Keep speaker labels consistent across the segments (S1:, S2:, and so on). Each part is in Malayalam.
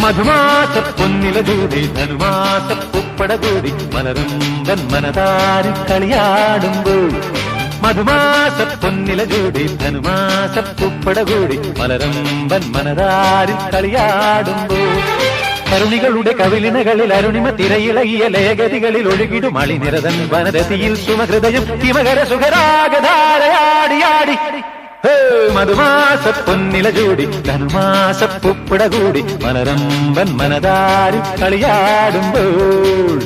S1: മധുമാസ പൊന്നില ജൂടി ധനുമാസ പൂപ്പട കൂടി മലരുമ്പൻ മനതാരി കളിയാടുമ്പോൾ മധുമാസ പൊന്നില ജൂടി ധനുമാസ പൂപ്പട കൂടി മലരമ്പൻ മനതാരി കളിയാടുമ്പോൾ കരുണികളുടെ കവിളിനകളിൽ അരുണിമ തിരയിളകിയ ലയഗതികളിൽ ഒഴുകിടും അളിനിരതൻ വനരതിയിൽ സുമഹൃദയം ഹിമകര സുഖരാഗധാരയാടിയാടി മധുമാസ പൊന്നില ജൂടി ധനുമാസ പൂപ്പട കൂടി മലരമ്പൻ മനതാരി കളിയാടുമ്പോൾ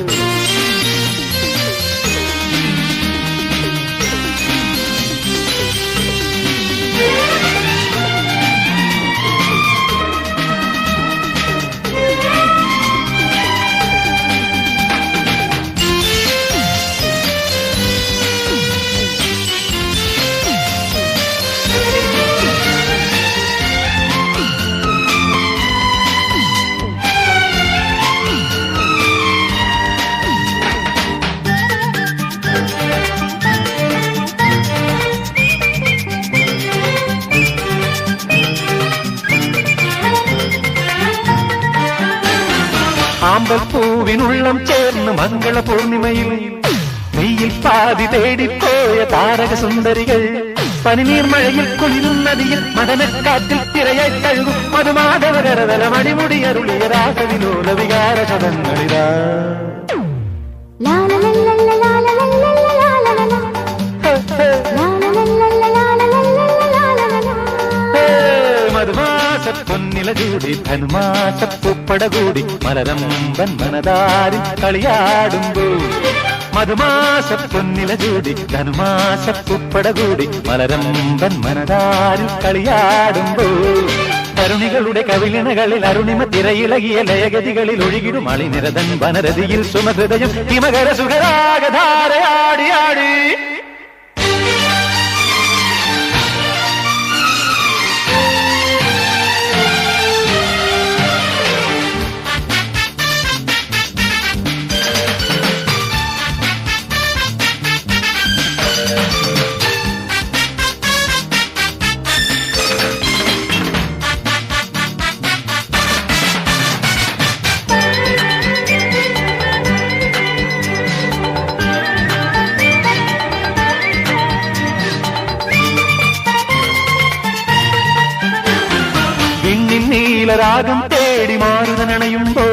S1: ആമ്പൽപ്പൂവിനുള്ളം ചേർന്ന് മംഗള പൂർണിമയിൽ നെയ്യിൽ പാതി തേടിപ്പോയ താരക സുന്ദരികൾ പനിനീർമഴയിൽ കുളിരും നദിയിൽ മദനക്കാറ്റിൽ തിരയായി കഴുകും മധുമാധവകരതല മണിമുടിയരുളിയ രാസവിലോല വികാര ശതങ്ങളിലാ മധുമാസ പൊന്നില ജൂടി ധനുമാസ പൂപ്പട കൂടി മലരമ്പൻ മനതാരി കളിയാടുമ്പോൾ മധുമാസ പൊന്നില ജൂടി ധനുമാസ പൂപ്പട കൂടി മലരമ്പൻ മനതാരി കളിയാടുമ്പോൾ കരുണികളുടെ കവിളിനകളിൽ അരുണിമ തിരയിളകിയ ലയഗതികളിൽ ഒഴുകിടും അളിനിരതൻ വനരതിയിൽ സുമഹൃദയം ഹിമകര സുഖരാഗധാരയാടിയാടി നീലരാഗം തേടി മാറുതനണയുമ്പോൾ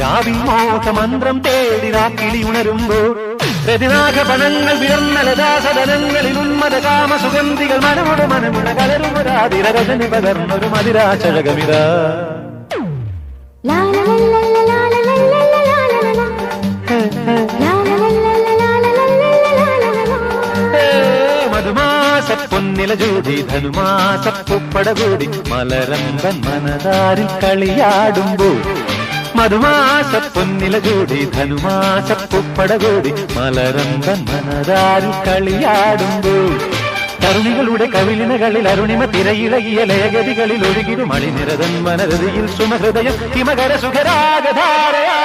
S1: രാവിൽ മോഹമന്ത്രം തേടി രാക്കിളി ഉണരുമ്പോൾ രതിനാഗപണങ്ങൾ വിടർന്ന ലതാസദനങ്ങളിൽ ഉന്മത കാമ സുഗന്ധികൾ മനമുട മനമുട കലരുമരാതിര രജനി പകർന്നൊരു മതിരാചകമിത മധുമാസ പൊന്നില ജൂടി ധനുമാസ പൂപ്പട കൂടി മലരമ്പൻ മനതാരിൽ കളിയാടുമ്പോൾ മധുമാസ പൊന്നില ജൂടി ധനുമാസ പൂപ്പട കൂടി മലരമ്പൻ മനതാരിൽ കളിയാടുമ്പോൾ കരുണികളുടെ കവിളിനകളിൽ അരുണിമ തിരയിളകിയ ലയഗതികളിൽ ഒഴുകിടും അളിനിരതൻ വനരതിയിൽ സുമഹൃദയം ഹിമകര സുഖരാഗധാരയാ